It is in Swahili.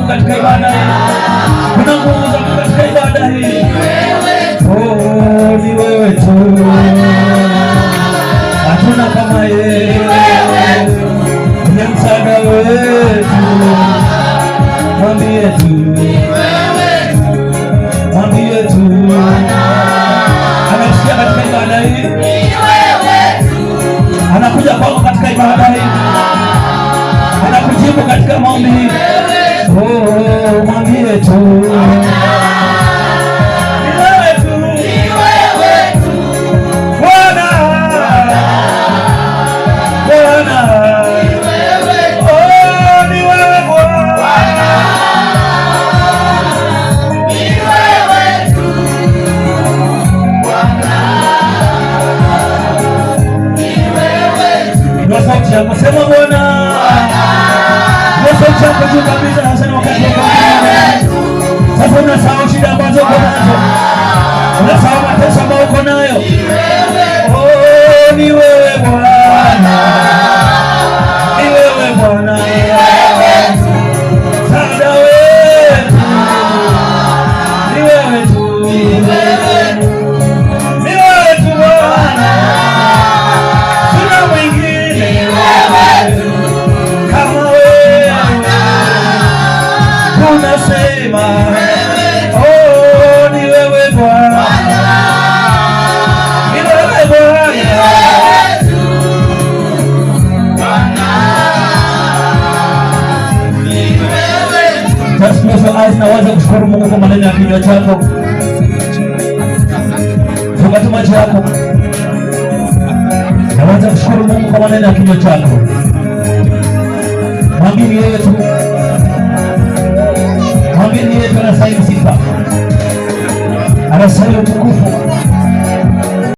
Mungu katika ibada hii. Kuna nguvu za Mungu katika ibada hii. Oh, ni wewe tu. Hatuna kama yeye. Ni msaada wetu. Mwambie tu. Mwambie tu. Anasikia katika ibada hii. Anakuja kwako katika ibada hii. Anakujibu katika maombi hii. Oh, mwambie tu. Sema Bwana. Yesu chako juu kabisa nasema wakati wa sasa unasahau shida ambazo uko nazo. Unasahau mateso ambayo uko nayo. Oh, ni wewe Bwana. Ni wewe Bwana. Msaada wetu. Ni wewe tu. Ni wewe tu Bwana. Tuna mwingine kama wewe. Unasema oh, ni wewe Bwana. Ni wewe Bwana. Just close your eyes na waza kushukuru Mungu kwa maneno ya kinywa chako. Funga tu macho yako. Na waza kushukuru Mungu kwa maneno ya kinywa chako. Mwambie yeye tu. Mwambie yeye tu anastahili sifa. Anastahili utukufu.